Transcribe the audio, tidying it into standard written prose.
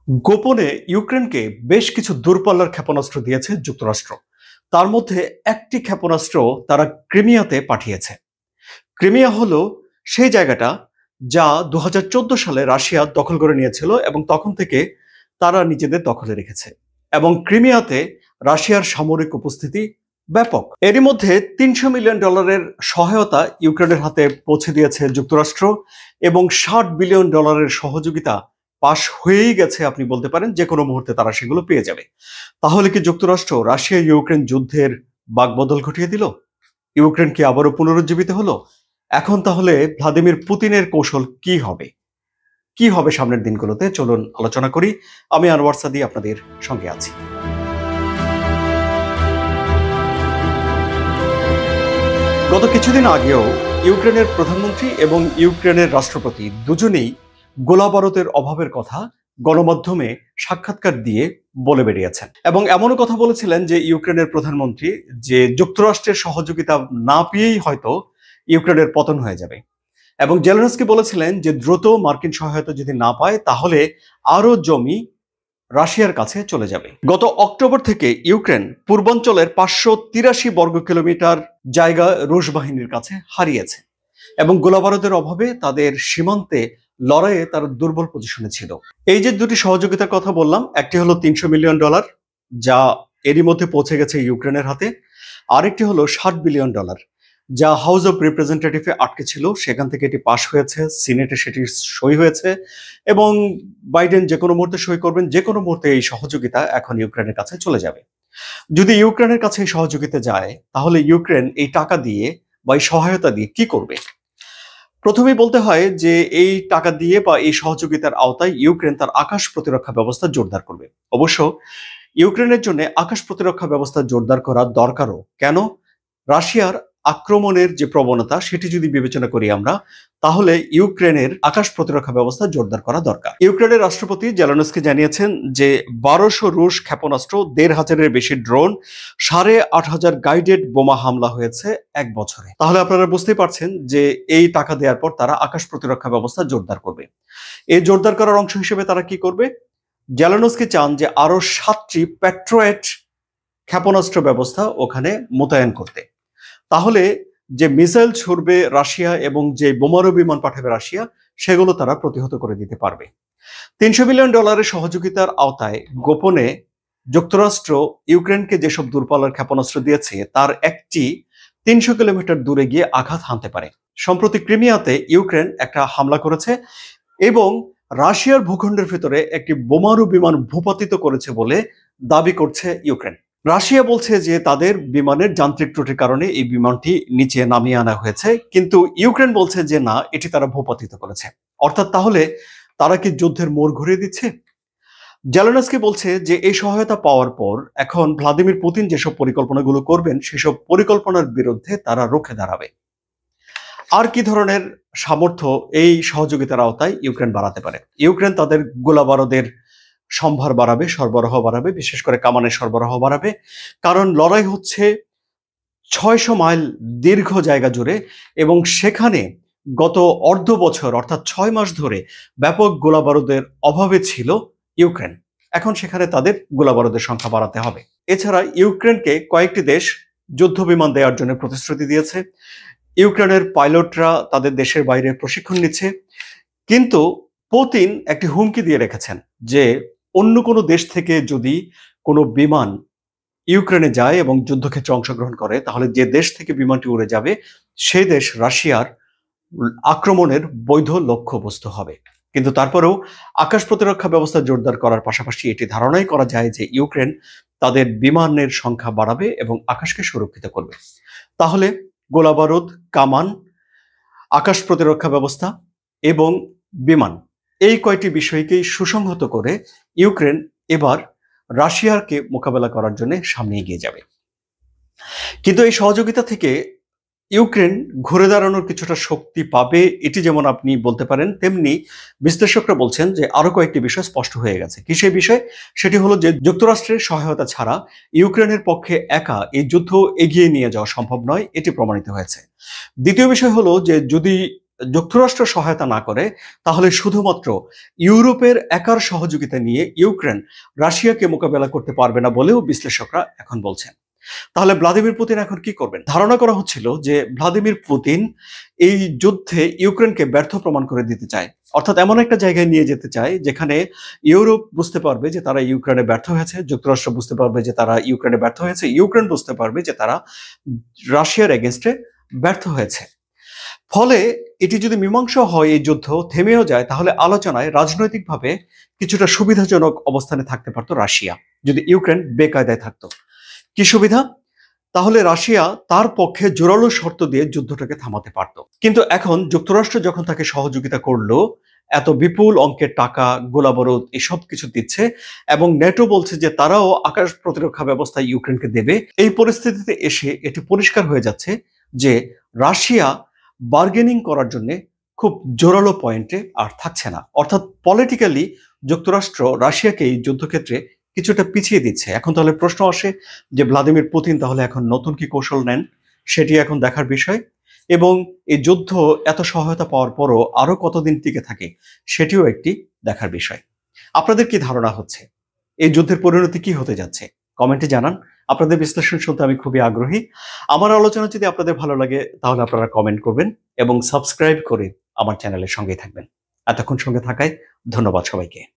গোপনে ইউক্রেনকে বেশ কিছু দূরপাল্লার ক্ষেপণাস্ত্র দিয়েছে যুক্তরাষ্ট্র। তার মধ্যে একটি ক্ষেপণাস্ত্র তারা ক্রিমিয়াতে পাঠিয়েছে। ক্রিমিয়া হলো সেই জায়গাটা যা ২০১৪ সালে রাশিয়া দখল করে নিয়েছিল এবং তখন থেকে তারা নিজেদের দখলে রেখেছে। এবং ক্রিমিয়াতে রাশিয়ার সামরিক উপস্থিতি ব্যাপক। এরই মধ্যে $৩০০ মিলিয়ন সহায়তা ইউক্রেনের হাতে পৌঁছে দিয়েছে যুক্তরাষ্ট্র এবং $৬০ বিলিয়ন সহযোগিতা পাশ হয়েই গেছে। আপনি বলতে পারেন যে কোনো মুহূর্তে তারা সেগুলো পেয়ে যাবে। তাহলে কি যুক্তরাষ্ট্র রাশিয়া ইউক্রেন যুদ্ধের বাকবদল ঘটিয়ে দিল? ইউক্রেন কি আবারও পুনরুজ্জীবিত হলো? এখন তাহলে ভ্লাদিমির পুতিনের কৌশল কি হবে? কি হবে সামনের দিনগুলোতে? চলুন আলোচনা করি। আমি আনোয়ার সাদি আপনাদের সঙ্গে আছি। গত কিছুদিন আগেও ইউক্রেনের প্রধানমন্ত্রী এবং ইউক্রেনের রাষ্ট্রপতি দুজনেই গোলাবারুদের অভাবের কথা গণমাধ্যমে সাক্ষাৎকার দিয়ে বলে বেরিয়েছেন এবং এমনও কথা বলেছিলেন যে ইউক্রেনের প্রধানমন্ত্রী যে যুক্তরাষ্ট্রের সহযোগিতা না পেয়েই হয়তো ইউক্রেনের পতন হয়ে যাবে এবং জেলেনস্কি বলেছিলেন যে দ্রুত মার্কিন সহায়তা যদি না পায় তাহলে আরো জমি রাশিয়ার কাছে চলে যাবে। গত অক্টোবর থেকে ইউক্রেন পূর্বাঞ্চলের 583 বর্গ কিলোমিটার জায়গা রুশ বাহিনীর কাছে হারিয়েছে এবং গোলাবারুদের অভাবে তাদের সীমান্তে লড়াইয়ে তার দুর্বল পজিশনে ছিল। এই যে দুটি সহযোগিতার কথা বললাম, একটি হলো $৩০০ মিলিয়ন যা এরই মধ্যে পৌঁছে গেছে ইউক্রেনের হাতে, আরেকটি হলো $৬০ বিলিয়ন যা হাউস অব রিপ্রেজেন্টেটিভে আটকে ছিল, সেখান থেকে এটি পাশ হয়েছে, সিনেটে সেটি সই হয়েছে এবং বাইডেন যে কোনো মুহূর্তে সই করবেন। যে কোনো মুহূর্তে এই সহযোগিতা এখন ইউক্রেনের কাছে চলে যাবে। যদি ইউক্রেনের কাছে এই সহযোগিতা যায় তাহলে ইউক্রেন এই টাকা দিয়ে বা এই সহায়তা দিয়ে কি করবে? প্রথমেই বলতে হয় যে এই টাকা দিয়ে বা এই সহযোগিতার আওতায় ইউক্রেন তার আকাশ প্রতিরক্ষা ব্যবস্থা জোরদার করবে। অবশ্য ইউক্রেনের জন্য আকাশ প্রতিরক্ষা ব্যবস্থা জোরদার করা দরকারও। কেন? রাশিয়ার আক্রমণের যে প্রবণতা সেটি যদি বিবেচনা করি আমরা, তাহলে ইউক্রেনের আকাশ প্রতিরক্ষা ব্যবস্থা জোরদার করা দরকার। ইউক্রেনের রাষ্ট্রপতি জেলেনস্কি জানিয়েছেন যে 1200 রুশ ক্ষেপণাস্ত্র, 1500-এর বেশি ড্রোন, 8500 গাইডেড বোমা হামলা হয়েছে এক বছরে। তাহলে আপনারা বুঝতেই পারছেন যে এই টাকা দেওয়ার পর তারা আকাশ প্রতিরক্ষা ব্যবস্থা জোরদার করবে। এই জোরদার করার অংশ হিসেবে তারা কি করবে? জেলেনস্কি চান যে আরো 7টি প্যাট্রিয়ট ক্ষেপণাস্ত্র ব্যবস্থা ওখানে মোতায়েন করতে। তাহলে যে মিসাইল ছুড়বে রাশিয়া এবং যে বোমারু বিমান পাঠাবে রাশিয়া, সেগুলো তারা প্রতিহত করে দিতে পারবে। $৩০০ বিলিয়ন সহযোগিতার আওতায় গোপনে যুক্তরাষ্ট্র ইউক্রেনকে যেসব দূরপাল্লার ক্ষেপণাস্ত্র দিয়েছে তার একটি 300 কিলোমিটার দূরে গিয়ে আঘাত হানতে পারে। সম্প্রতি ক্রিমিয়াতে ইউক্রেন একটা হামলা করেছে এবং রাশিয়ার ভূখণ্ডের ভিতরে একটি বোমারু বিমান ভূপাতিত করেছে বলে দাবি করছে ইউক্রেন। রাশিয়া বলছে যে তাদের বিমানের যান্ত্রিক ত্রুটির কারণে এই বিমানটি নিচে নামিয়ে আনা হয়েছে, কিন্তু ইউক্রেন বলছে যে না, এটি তারা ভূপাতিত করেছে। অর্থাৎ তাহলে তারা কি যুদ্ধের মোড় ঘুরিয়ে দিচ্ছে? জেলেনস্কি বলছে যে এই সহায়তা পাওয়ার পর এখন ভ্লাদিমির পুতিন যেসব পরিকল্পনাগুলো করবেন সেসব পরিকল্পনার বিরুদ্ধে তারা রুখে দাঁড়াবে। আর কি ধরনের সামর্থ্য এই সহযোগিতার আওতায় ইউক্রেন বাড়াতে পারে? ইউক্রেন তাদের গোলাবারুদের সম্ভার বাড়াবে, সরবরাহ বাড়াবে, বিশেষ করে কামানের সরবরাহ বাড়াবে। কারণ লড়াই হচ্ছে 600 মাইল দীর্ঘ জায়গা জুড়ে এবং সেখানে গত অর্ধ বছর অর্থাৎ 6 মাস ধরে ব্যাপক গোলাবারুদের অভাবে ছিল ইউক্রেন। এখন সেখানে তাদের গোলাবারুদের সংখ্যা বাড়াতে হবে। এছাড়া ইউক্রেনকে কয়েকটি দেশ যুদ্ধ বিমান দেওয়ার জন্য প্রতিশ্রুতি দিয়েছে। ইউক্রেনের পাইলটরা তাদের দেশের বাইরে প্রশিক্ষণ নিচ্ছে, কিন্তু পুতিন একটি হুমকি দিয়ে রেখেছেন যে অন্য কোনো দেশ থেকে যদি কোনো বিমান ইউক্রেনে যায় এবং যুদ্ধক্ষেত্রে অংশগ্রহণ করে তাহলে যে দেশ থেকে বিমানটি উড়ে যাবে সেই দেশ রাশিয়ার আক্রমণের বৈধ লক্ষ্যবস্তু হবে। কিন্তু তারপরেও আকাশ প্রতিরক্ষা ব্যবস্থা জোরদার করার পাশাপাশি এটি ধারণাই করা যায় যে ইউক্রেন তাদের বিমানের সংখ্যা বাড়াবে এবং আকাশকে সুরক্ষিত করবে। তাহলে গোলাবারুদ, কামান, আকাশ প্রতিরক্ষা ব্যবস্থা এবং বিমান, এই কয়টি বিষয়কেই সুসংহত করে ইউক্রেন এবার রাশিয়াকে মোকাবেলা করার জন্য সামনে এগিয়ে যাবে। কিন্তু এই সহযোগিতা থেকে ইউক্রেন ঘুরে দাঁড়ানোর কিছুটা শক্তি পাবে, এটি যেমন আপনি বলতে পারেন, তেমনি বিশ্লেষকরা বলছেন যে আরো কয়েকটি বিষয় স্পষ্ট হয়ে গেছে। কি সেই বিষয়? সেটি হলো যে যুক্তরাষ্ট্রের সহায়তা ছাড়া ইউক্রেনের পক্ষে একা এই যুদ্ধ এগিয়ে নিয়ে যাওয়া সম্ভব নয়, এটি প্রমাণিত হয়েছে। দ্বিতীয় বিষয় হলো যে যদি যুক্তরাষ্ট্র সহায়তা না করে তাহলে শুধুমাত্র ইউরোপের একার সহযোগিতা নিয়ে ইউক্রেন রাশিয়াকে মোকাবেলা করতে পারবে না বলেও বিশ্লেষকরা এখন বলছেন। তাহলে ভ্লাদিমির পুতিন এখন কি করবেন? ধারণা করা হচ্ছিল যে ভ্লাদিমির পুতিন এই যুদ্ধে ইউক্রেনকে ব্যর্থ প্রমাণ করে দিতে চায়, অর্থাৎ এমন একটা জায়গায় নিয়ে যেতে চায় যেখানে ইউরোপ বুঝতে পারবে যে তারা ইউক্রেনে ব্যর্থ হয়েছে, যুক্তরাষ্ট্র বুঝতে পারবে যে তারা ইউক্রেনে ব্যর্থ হয়েছে, ইউক্রেন বুঝতে পারবে যে তারা রাশিয়ার এগেনস্টে ব্যর্থ হয়েছে। ফলে এটি যদি মীমাংসা হয়, এই যুদ্ধ থেমেও যায়, তাহলে আলোচনায় রাজনৈতিকভাবে কিছুটা সুবিধাজনক অবস্থানে থাকতে পারত রাশিয়া, যদি ইউক্রেন বেকায়দায় থাকতো। কি সুবিধা? তাহলে রাশিয়া তার পক্ষে জোরালো শর্ত দিয়ে যুদ্ধটাকে থামাতে পারত। কিন্তু এখন যুক্তরাষ্ট্র যখন তাকে সহযোগিতা করলো, এত বিপুল অঙ্কের টাকা, গোলাবারুদ এসব কিছু দিচ্ছে এবং ন্যাটো বলছে যে তারাও আকাশ প্রতিরক্ষা ব্যবস্থা ইউক্রেনকে দেবে, এই পরিস্থিতিতে এসে এটি পরিষ্কার হয়ে যাচ্ছে যে রাশিয়া বার্গেনিং করার জন্য খুব জোরালো পয়েন্টে আর থাকছে না। অর্থাৎ পলিটিক্যালি যুক্তরাষ্ট্র রাশিয়াকে এই যুদ্ধক্ষেত্রে কিছুটা পিছিয়ে দিচ্ছে। এখন তাহলে প্রশ্ন আসে যে ভ্লাদিমির পুতিন তাহলে এখন নতুন কি কৌশল নেন, সেটি এখন দেখার বিষয়। এবং এই যুদ্ধ এত সহায়তা পাওয়ার পরও আরো কতদিন টিকে থাকে, সেটিও একটি দেখার বিষয়। আপনাদের কি ধারণা হচ্ছে এই যুদ্ধের পরিণতি কি হতে যাচ্ছে? কমেন্টে জানান। আপনাদের বিশ্লেষণ শুনতে আমি খুবই আগ্রহী। আমার আলোচনা যদি আপনাদের ভালো লাগে তাহলে আপনারা কমেন্ট করবেন এবং সাবস্ক্রাইব করে আমার চ্যানেলের সঙ্গেই থাকবেন। এতক্ষণ সঙ্গে থাকায় ধন্যবাদ সবাইকে।